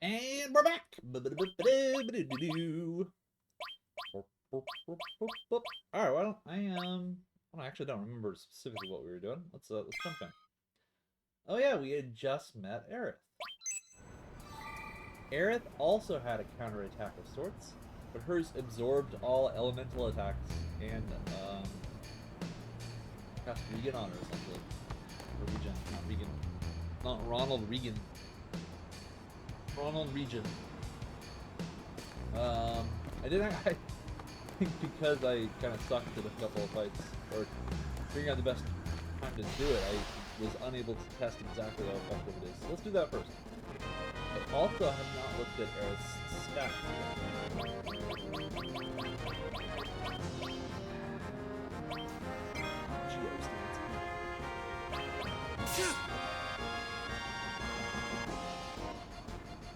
And we're back! Alright, well, I actually don't remember specifically what we were doing. Let's jump in. Oh yeah, we had just met Aerith. Aerith also had a counterattack of sorts, but hers absorbed all elemental attacks and cast Regan on her essentially. Or Regen, not Regan. Not Ronald Regan. Ronald Regan. I think because I kind of sucked at a couple of fights, or figuring out the best time to do it, I was unable to test exactly how effective it is. So let's do that first. I also have not looked at Aerith's stats.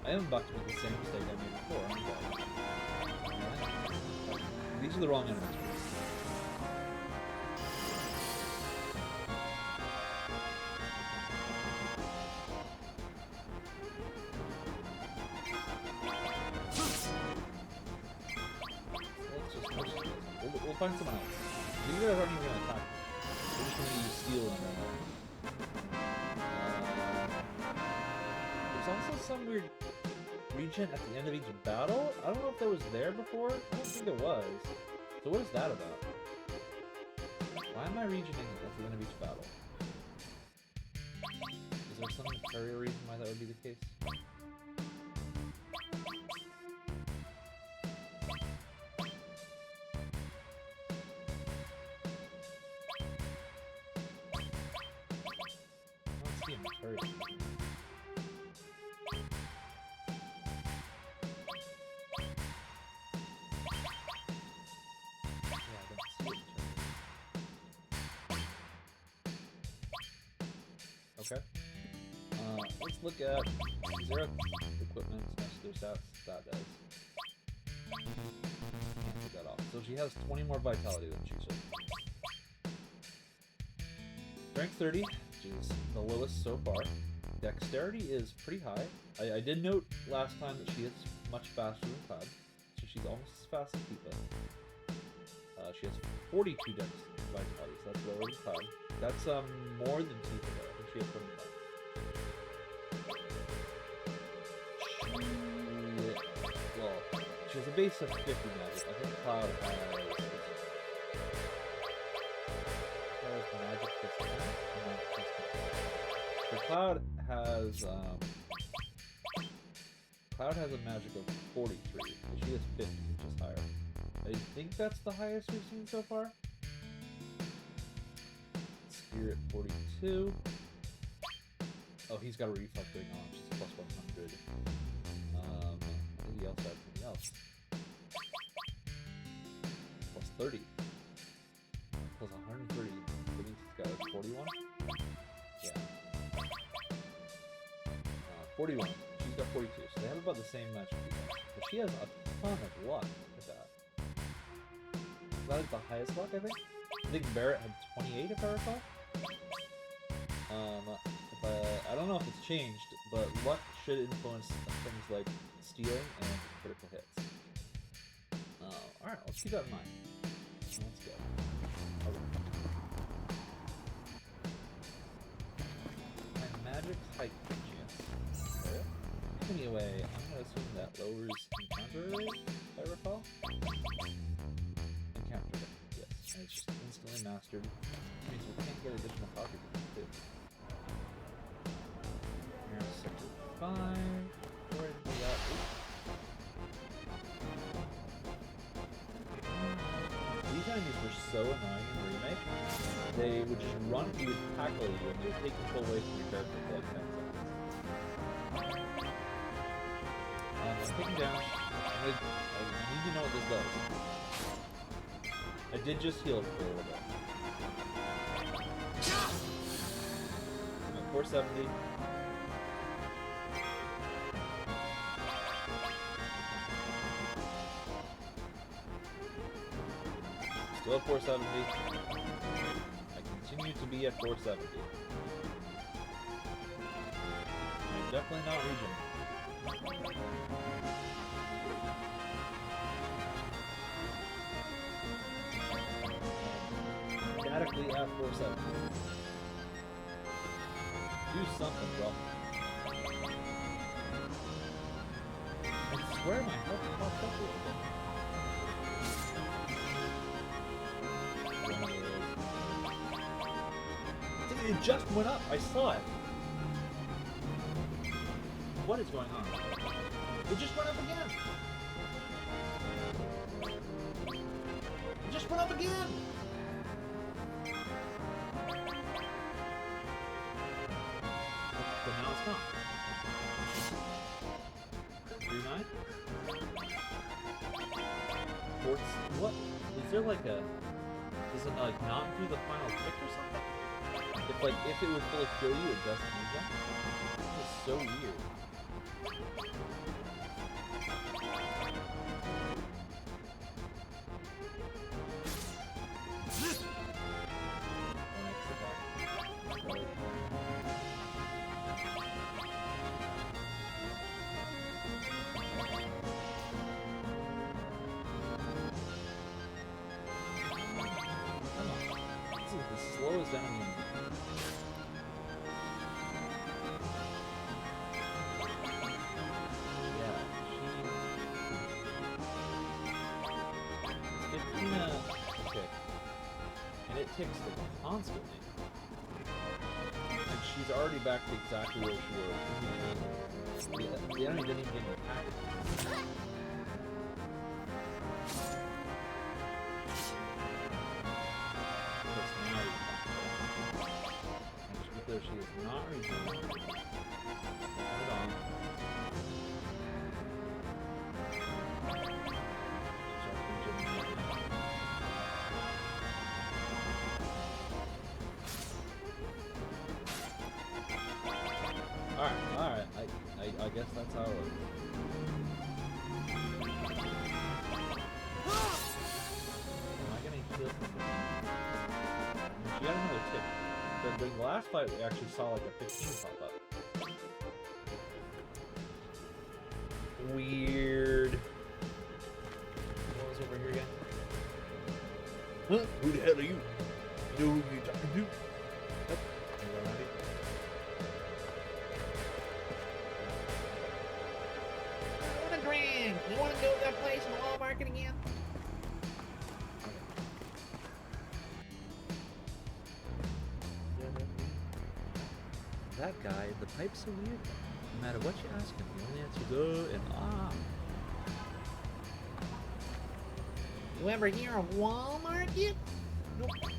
I am about to make the same mistake I made before. These are the wrong enemies. We'll find someone else. These guys aren't even going to attack. We're just going to use steel in them. There's also some weird regen at the end of each battle. I don't know if that was there before. I don't think it was. So what is that about? Why am I regening at the end of each battle? Is there some nefarious reason why that would be the case? I don't see a nefarious reason. Okay. Let's look at zero equipment, smash their stats. That does. Can't take that off. So she has 20 more vitality than she should. Strength 30, which is the lowest so far. Dexterity is pretty high. I did note last time that she is much faster than Cloud, so she's almost as fast as Tifa. She has 42 dex vitality, so that's lower than Cloud. That's more than Tifa though. I think she has 25. She has a base of 50 magic. I think Cloud has magic plus 10. So Cloud has a magic of 43, but she has 50, which is higher. I think that's the highest we've seen so far. Spirit 42. Oh, he's got a reflect going on, which is plus 100. I think he also has something else. Plus 30. Plus 130. I think he's got a 41? Yeah. 41. She's got 42, so they have about the same magic as us. But she has a ton of luck with that. That is the highest luck, I think. I think Barrett had 28, if I recall. I don't know if it's changed, but luck should influence things like stealing and critical hits. Alright, let's keep that in mind. Let's go. My magic height chance. Okay. Anyway, I'm gonna assume that lowers encounter rate, if I recall. Encounter rate, yes. And it's just instantly mastered. Which means we can't get additional copies of it too. Here's sector 5. Where did we at? These enemies were so annoying in the remake. They would just run at you and tackle you, and they would take control away from your character for like 10 seconds. I'm taking damage. I need to know what this does. I did just heal for a little bit. I'm at 470. Still at 470. I continue to be at 470. I'm definitely not region. automatically at 470. Do something, bro. I swear my health popped up a little bit. It just went up. I saw it. What is going on? It just went up again. It just went up again. But now it's not. 3-9? What? Is there like a... Does it like not do the final tick or something? If it would fully kill you, it doesn't do that? It's so weird. Slowest enemy. Yeah, it's 15 tick, and it ticks constantly. And she's already back to exactly where she was. The enemy didn't even get attacked. She is not regenerating. Turn it on. Alright. I guess that's how it works. Am I getting killed from this? She had another tip. The last fight we actually saw like a 15 pop up. Weird. What was over here again? Huh? Who the hell are you? You know who you're talking to? Nope. What a grand! You want to go to that place in the Wall Market again? That guy, the pipe's so weird. No matter what you ask him, he only answers and ah. You ever hear of Wall Market? Nope.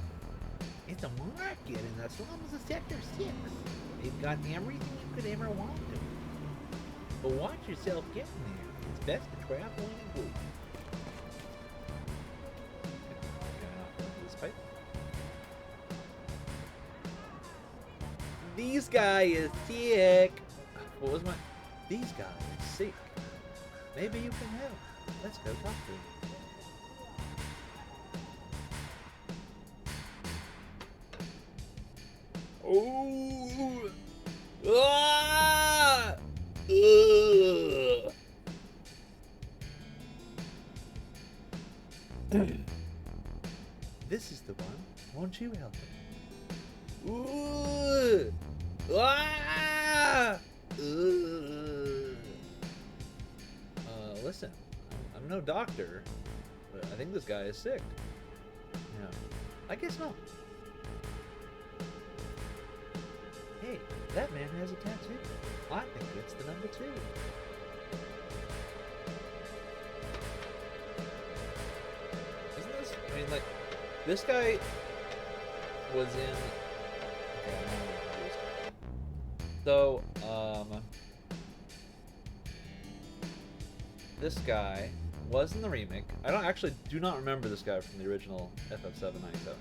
It's a market in the slums of Sector 6. They've got everything you could ever want to. But watch yourself getting there. It's best to travel in a group. Can I not go into this pipe? These guy is sick. What was my... These guys are sick. Maybe you can help. Let's go talk to him. Oh! Ah! This is the one. Won't you help him? Ooh! Ah! Listen, I'm no doctor, but I think this guy is sick. No, I guess not. Hey, that man has a tattoo. I think it's the number 2. Isn't this... I mean, like, this guy was in... Okay, I'm confused. So, this guy was in the remake. Do not remember this guy from the original FF7 97.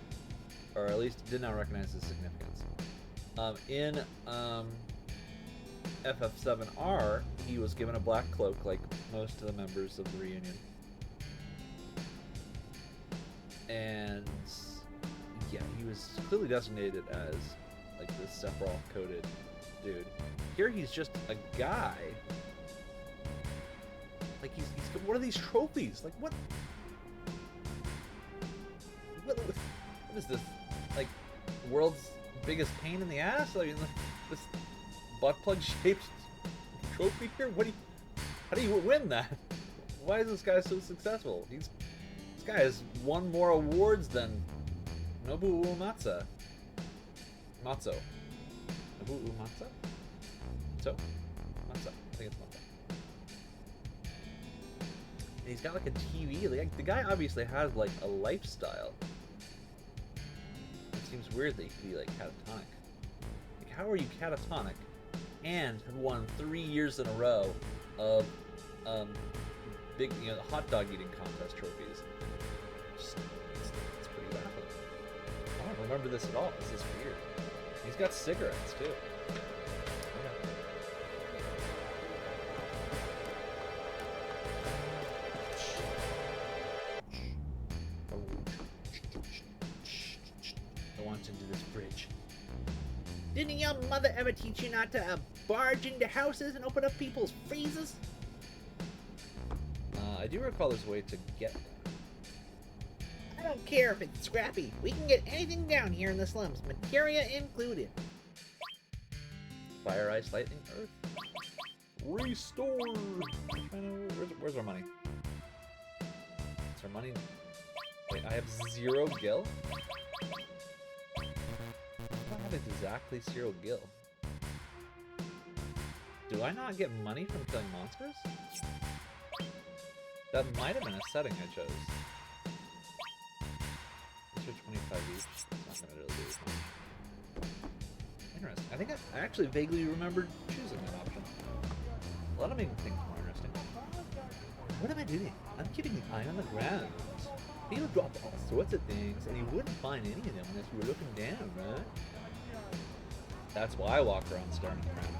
Or at least did not recognize his significance. In FF7R, he was given a black cloak like most of the members of the reunion. And yeah, he was clearly designated as like this Sephiroth coded dude. Here he's just a guy. Like he's what are these trophies? Like what is this? world's biggest pain in the ass? I mean, this butt plug shaped trophy here? How do you win that? Why is this guy so successful? This guy has won more awards than Nobuo Uematsu. Matzo. Nobuo Uematsu? So? Matsu. I think it's Matsu. And he's got like a TV. Like, the guy obviously has like a lifestyle. It seems weird that he could be like catatonic. Like, how are you catatonic and have won 3 years in a row of big, hot dog eating contest trophies? It's pretty baffling. I don't remember this at all. This is weird. He's got cigarettes too. I want into this bridge. Didn't your mother ever teach you not to barge into houses and open up people's freezers? I do recall there's a way to get there. I don't care if it's scrappy. We can get anything down here in the slums, materia included. Fire, ice, lightning, earth. Restore! Where's our money? Is our money... Wait, I have 0 gil? I don't have exactly 0 gil. Do I not get money from killing monsters? That might have been a setting I chose. These are 25 each. It's not gonna really do as much. Interesting. I think I actually vaguely remembered choosing that option. Well, that'll make things more interesting. What am I doing? I'm keeping an eye on the ground. People drop all sorts of things, and you wouldn't find any of them unless you were looking down, right? That's why I walk around staring at the ground.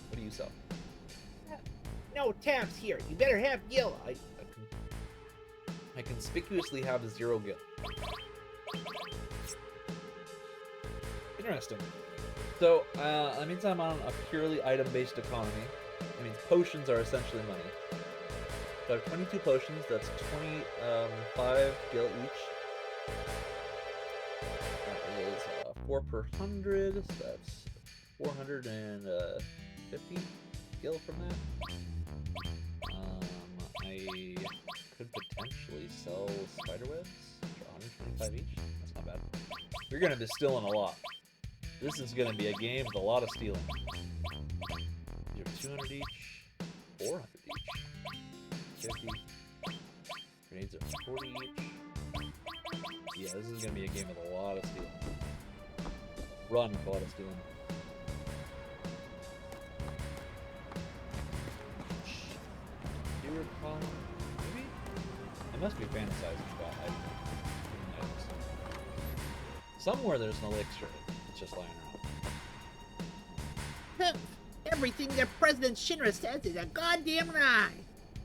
What do you sell? No taps here. You better have gil. I conspicuously have 0 gil. Interesting. So, that means I'm on a purely item-based economy. It means potions are essentially money. So I have 22 potions, that's 25 gil each. That is 4 per 100, so that's 450 gil from that. I could potentially sell spiderwebs for 125 each. That's not bad. You're gonna distill in a lot. This is gonna be a game with a lot of stealing. These are 200 each, 400 each, 50. Grenades are 40 each. Yeah, this is gonna be a game with a lot of stealing. Run with a lot of stealing. Do you recall? Maybe? It must be fantasizing about items. Somewhere there's an elixir. It's just lying around. Everything that President Shinra says is a goddamn lie.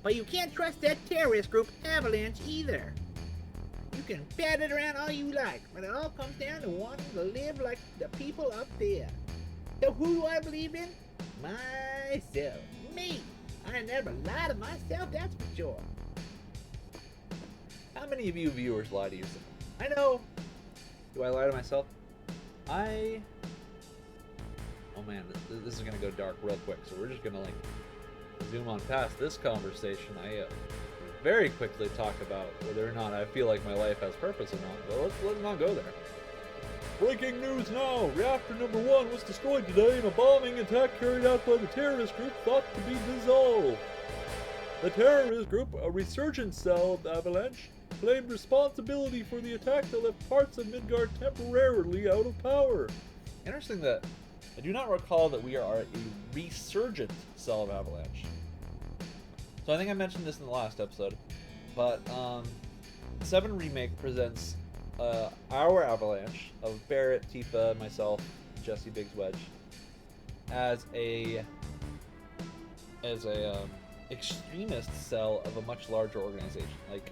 But you can't trust that terrorist group Avalanche either. You can bat it around all you like, but it all comes down to wanting to live like the people up there. So who do I believe in? Myself. Me. I never lie to myself, that's for sure. How many of you viewers lie to yourself? I know. Do I lie to myself? Oh man, this is gonna go dark real quick, so we're just gonna like zoom on past this conversation. I very quickly talk about whether or not I feel like my life has purpose or not, but let's not go there. Breaking news now! Reactor number 1 was destroyed today in a bombing attack carried out by the terrorist group thought to be dissolved. The terrorist group, a resurgent cell of Avalanche, claimed responsibility for the attack that left parts of Midgar temporarily out of power. Interesting that I do not recall that we are a resurgent cell of Avalanche. So I think I mentioned this in the last episode, but VII Remake presents our Avalanche of Barrett, Tifa, myself, Jesse Biggs Wedge as a extremist cell of a much larger organization. Like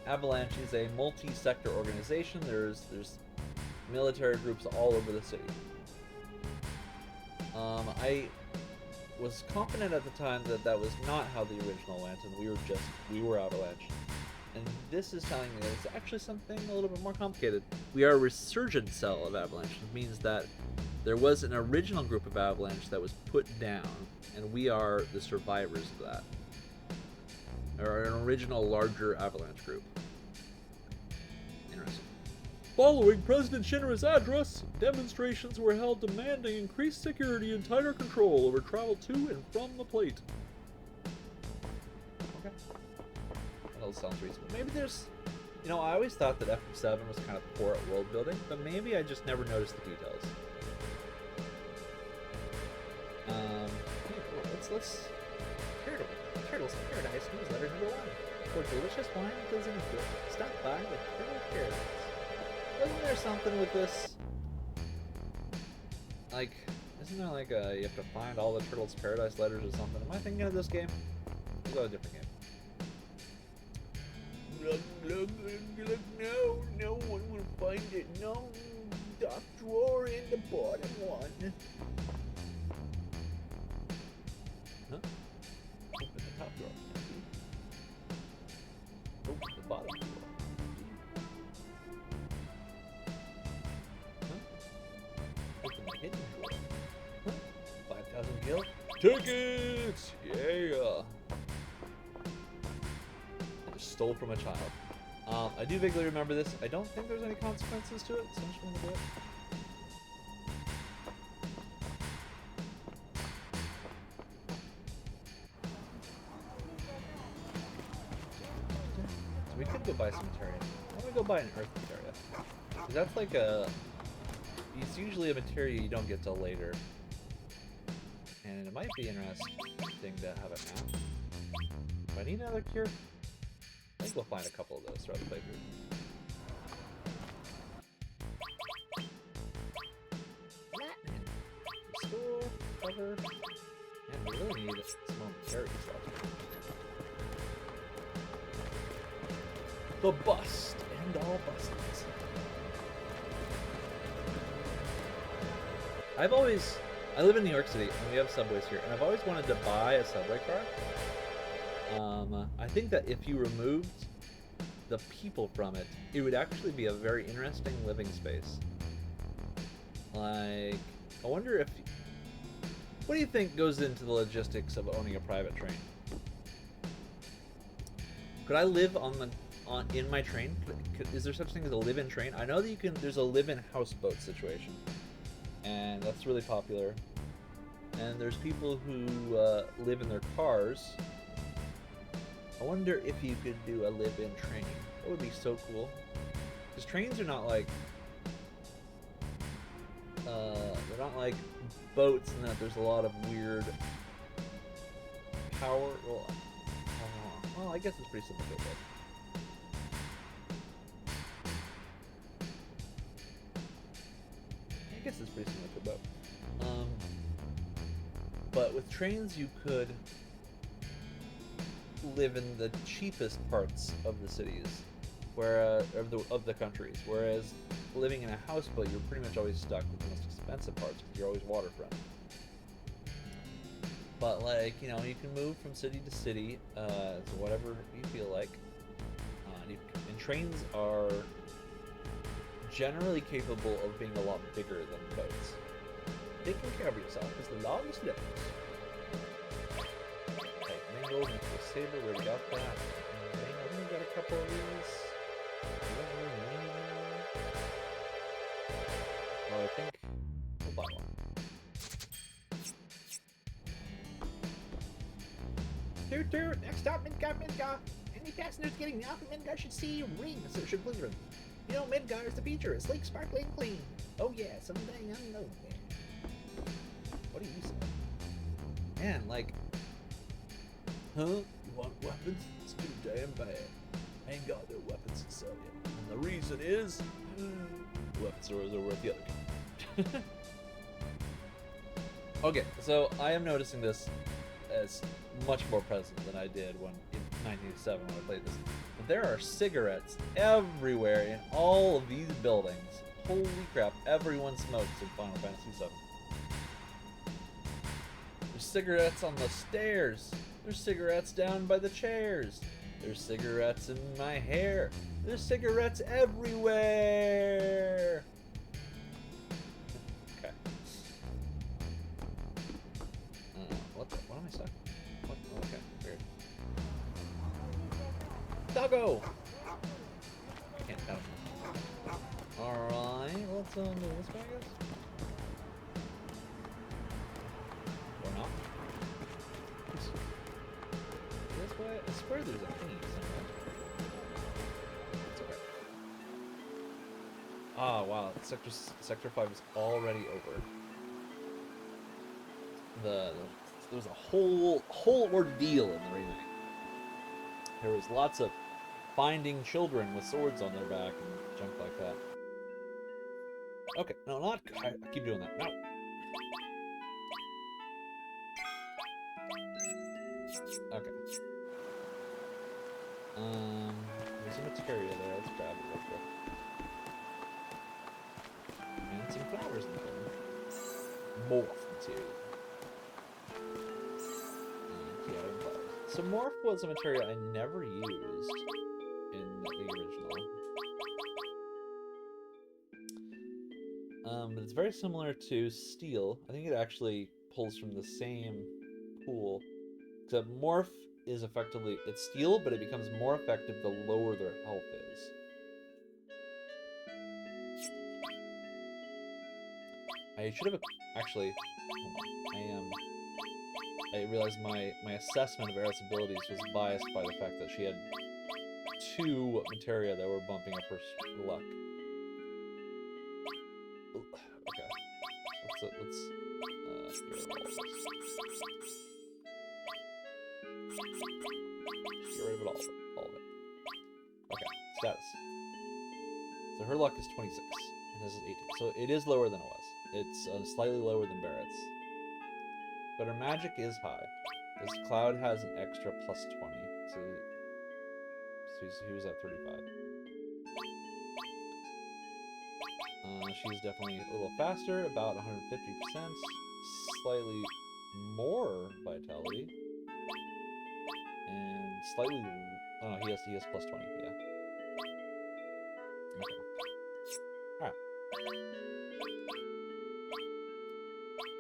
Avalanche is a multi-sector organization. There's military groups all over the city. I was confident at the time that that was not how the original went, and we were Avalanche. And this is telling me that it's actually something a little bit more complicated. We are a resurgent cell of Avalanche. It means that there was an original group of Avalanche that was put down, and we are the survivors of that. Or an original larger Avalanche group. Interesting. Following President Shinra's address, demonstrations were held demanding increased security and tighter control over travel to and from the plate. Okay. That all sounds reasonable. Maybe there's... You know, I always thought that FF7 was kind of poor at world building, but maybe I just never noticed the details. Let's... Turtles Paradise newsletter number 1. For delicious wine and cuisine food, stop by the Turtle Paradise. Wasn't there something with this? Like, isn't there like you have to find all the Turtles Paradise letters or something? Am I thinking of this game? Or is that a different game? Look, no one will find it. No, top drawer in the bottom one. Huh? Open the top drawer. Open the bottom drawer. Huh? Open the hidden drawer. Huh? 5,000 gil. Tickets! Yeah! I just stole from a child. I do vaguely remember this. I don't think there's any consequences to it, so I'm just going to do it. So we could go buy some materia. Why don't we go buy an earth materia? Because that's like a... It's usually a materia you don't get till later. And it might be interesting to have it now. Do I need another cure? I think we'll find a couple of those throughout the playthrough. Restore, cover, and we really need some more materia stuff. The bust and all busts. I live in New York City and we have subways here, and I've always wanted to buy a subway car. I think that if you removed the people from it, it would actually be a very interesting living space. Like, I wonder if... What do you think goes into the logistics of owning a private train? Could I live in my train? Is there such thing as a live-in train? I know that you can. There's a live-in houseboat situation, and that's really popular. And there's people who live in their cars. I wonder if you could do a live-in train. That would be so cool. Because trains are not like... they're not like boats in that there's a lot of weird power... Well, I guess it's pretty simple to a boat. I guess it's pretty similar to a boat. But with trains you could live in the cheapest parts of the cities, where of the countries, whereas living in a houseboat, you're pretty much always stuck with the most expensive parts because you're always waterfront. But like, you know, you can move from city to city to whatever you feel like. And trains are generally capable of being a lot bigger than boats. Taking care of yourself is the longest lives. Mango, Mr. Saber, we already got that. I think we got a couple of these. Well, I think we'll buy one. Toot, next stop, Midgar. Any passengers getting off of Midgar should see ring, so it should glitter. You know, Midgar is the future. It's sleek, sparkling, clean. Oh yeah, someday I'm known there. What do you say? Man, like... Huh? You want weapons? It's too damn bad. I ain't got no weapons to sell you. And the reason is... the weapon stores are worth the other kind. Okay, so I am noticing this as much more present than I did when in 1987 when I played this. But there are cigarettes everywhere in all of these buildings. Holy crap, everyone smokes in Final Fantasy VII. There's cigarettes on the stairs. There's cigarettes down by the chairs. There's cigarettes in my hair. There's cigarettes everywhere. Okay. What am I stuck? What? Oh, okay, weird. Doggo! Can't count him. Alright, let's go this way, I guess. Or not. This way? I swear there's a thingy somewhere. It's okay. Ah, wow. Sector 5 is already over. There was a whole ordeal in the remake. There was lots of finding children with swords on their back and junk like that. Okay, no, not. I keep doing that. No. Okay. There's a materia there. Let's grab it real quick. And some flowers in the corner. Morph material. So morph was a material I never used in the original. But it's very similar to steel. I think it actually pulls from the same pool. Except morph is effectively, it's steel, but it becomes more effective the lower their health is. I should have actually. I realized my assessment of Aerith's abilities was biased by the fact that she had 2 materia that were bumping up her luck. Okay, let's get rid of all of it. Okay, status. So her luck is 26, and this is 18. So it is lower than it was. It's slightly lower than Barrett's. But her magic is high. This cloud has an extra plus 20. So he was at 35. She's definitely a little faster, about 150%. Slightly more vitality. And slightly... Oh, he has plus 20, yeah. Okay.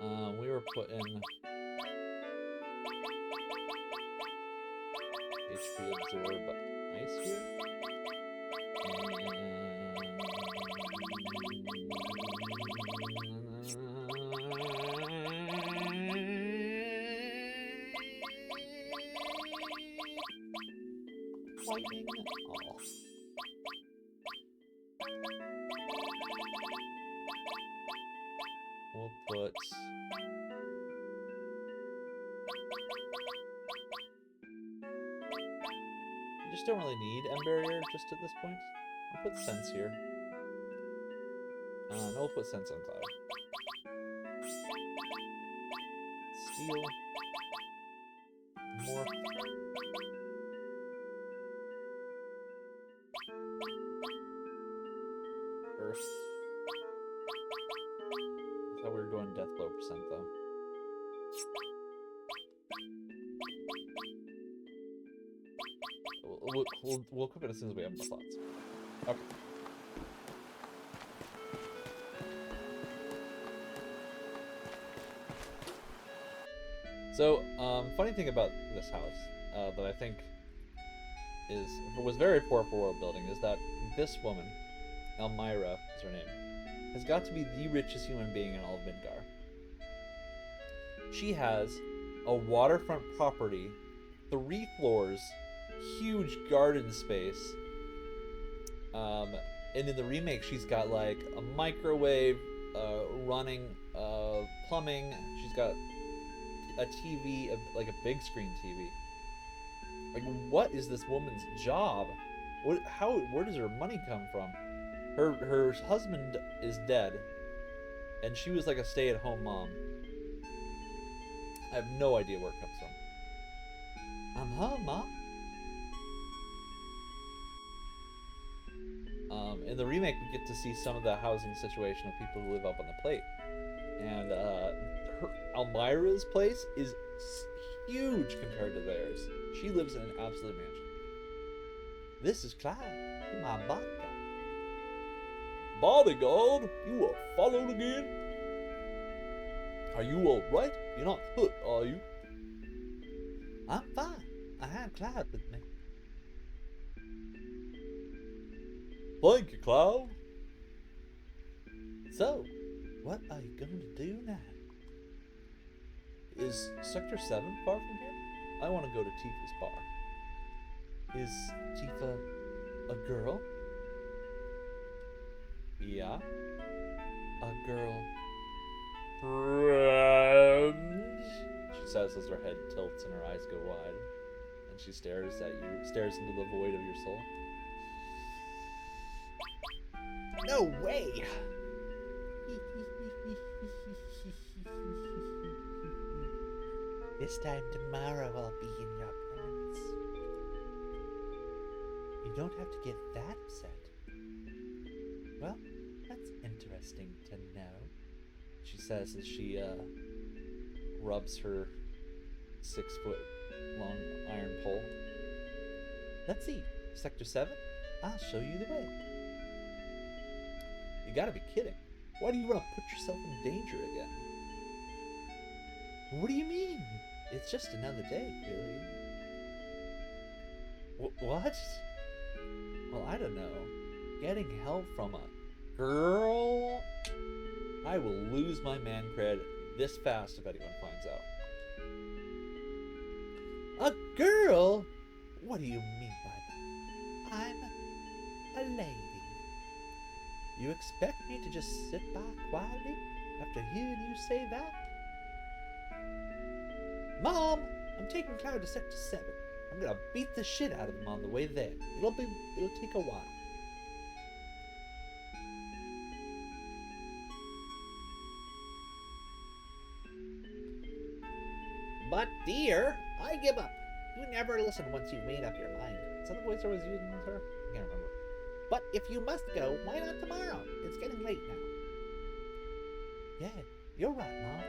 Alright. We were putting... HP absorb ice here. Lightning off. We'll put... You just don't really need M Barrier just at this point. I'll put Sense here. No, we'll put Sense on Cloud. Steel. Morph. Earth. I thought we were going death blow percent though. We'll equip it as soon as we have more slots. Okay. So, funny thing about this house that I think was very poor for world building is that this woman, Elmira is her name, has got to be the richest human being in all of Midgar. She has a waterfront property, 3 floors, huge garden space, and in the remake she's got like a microwave, running plumbing. She's got a TV, like a big screen TV. Like, what is this woman's job? Where does her money come from? Her husband is dead, and she was like a stay-at-home mom. I have no idea where it comes from. I'm home, Mom. In the remake, we get to see some of the housing situation of people who live up on the plate. And Elmira's place is huge compared to theirs. She lives in an absolute mansion. This is Cloud, my bodyguard. Bodyguard, you are followed again? Are you alright? You're not hurt, are you? I'm fine. I had Cloud with me. Thank you, Cloud. So, what are you going to do now? Is Sector 7 far from here? I want to go to Tifa's bar. Is Tifa a girl? Yeah. A girl. Friend, she says as her head tilts and her eyes go wide. And she stares at you, stares into the void of your soul. No way! This time tomorrow I'll be in your pants. You don't have to get that upset. Well, that's interesting to know, She says as she rubs her 6-foot long iron pole. Let's see. Sector 7? I'll show you the way. You gotta be kidding. Why do you want to put yourself in danger again? What do you mean? It's just another day, really. What? Well, I don't know. Getting help from a girl? I will lose my man cred this fast if anyone finds out. A girl? What do you mean by that? I'm a lady. You expect me to just sit by quietly after hearing you say that? Mom, I'm taking Cloud to Sector 7. I'm gonna beat the shit out of him on the way there. It'll take a while. But dear, I give up. You never listen once you've made up your mind. Is that the voice I was using with her? I can't remember. But if you must go, why not tomorrow? It's getting late now. Yeah, you're right, Mom.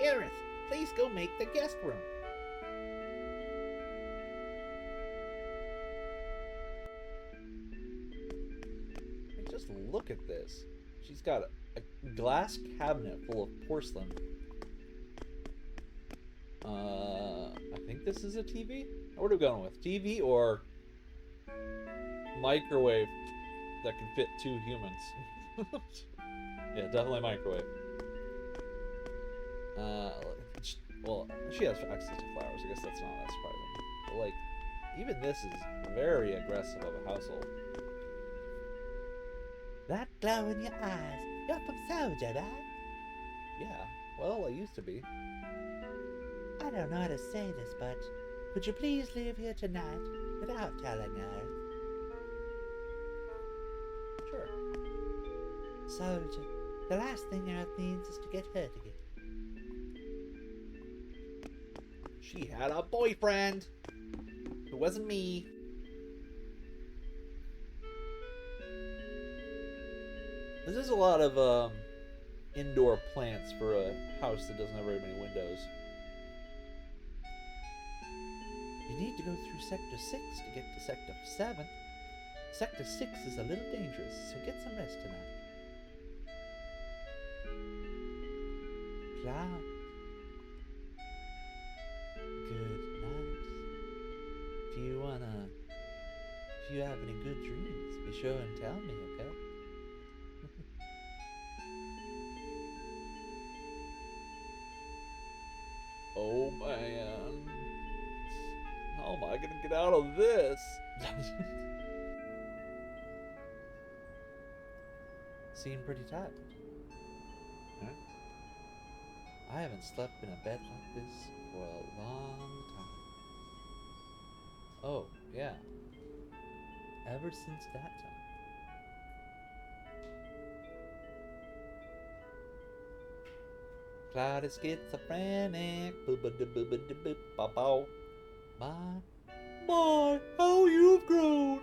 Aerith, please go make the guest room. Just look at this. She's got a glass cabinet full of porcelain. I think this is a TV? What are we going with? TV or microwave that can fit 2 humans? Yeah, definitely microwave. Well, she has access to flowers. I guess that's not that surprising. But, like, even this is very aggressive of a household. That glow in your eyes. You're from Soldier, right? Yeah, well, I used to be. I don't know how to say this, but could you please leave here tonight without telling her? Sure. Soldier, the last thing Earth needs is to get hurt again. She had a boyfriend who wasn't me. This is a lot of indoor plants for a house that doesn't have very many windows. You need to go through Sector 6 to get to Sector 7. Sector 6 is a little dangerous, so get some rest tonight. Cloud. Good night. If you have any good dreams, be sure and tell me, okay? Oh man. How am I gonna get out of this? Seem pretty tired. Huh? I haven't slept in a bed like this for a long time. Oh, yeah. Ever since that time. Cloud is schizophrenic. Bow. My, how you've grown.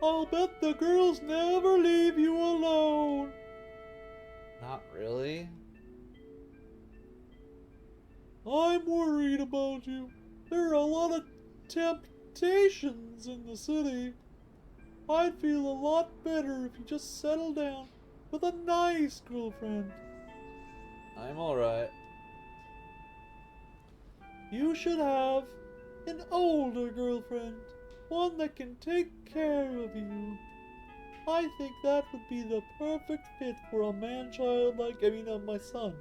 I'll bet the girls never leave you alone. Not really. I'm worried about you. There are a lot of expectations in the city. I'd feel a lot better if you just settled down with a nice girlfriend. I'm alright. You should have an older girlfriend. One that can take care of you. I think that would be the perfect fit for a man-child like, my son.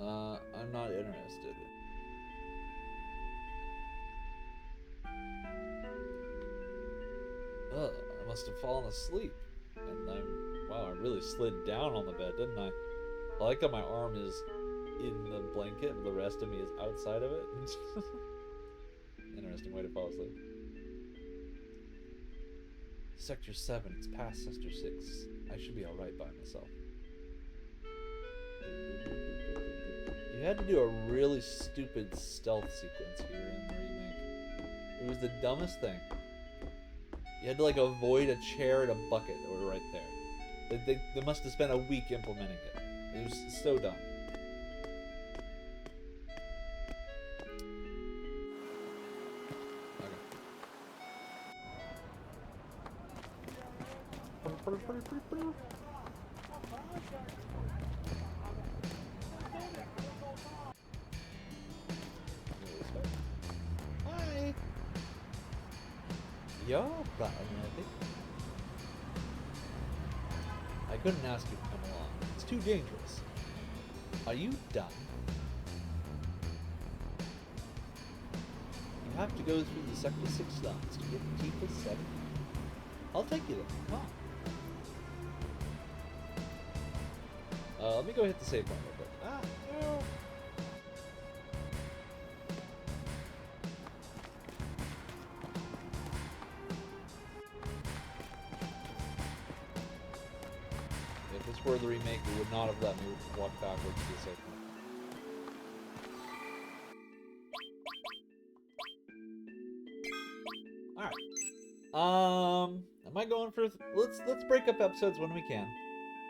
I'm not interested. Ugh, I must have fallen asleep. And wow, I really slid down on the bed, didn't I? I like how my arm is in the blanket, but the rest of me is outside of it. Interesting way to fall asleep. Sector 7, it's past Sector 6. I should be alright by myself. You had to do a really stupid stealth sequence here in the remake. It was the dumbest thing. You had to like avoid a chair and a bucket that were right there. They must have spent a week implementing it. It was so dumb. Hi. You're flattening, I think. I couldn't ask you to come along. It's too dangerous. Are you done? You have to go through the Sector 6 lines to get the T+7. I'll take you there. Come on. Let me go hit the save point real quick. Ah, no. If this were the remake, it would not have let me walk backwards to the save point. Alright. Am I going for... Let's break up episodes when we can.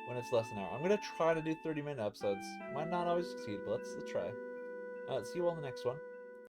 When it's less than an hour. I'm gonna try to do 30-minute episodes. Might not always succeed, but let's try. See you all in the next one.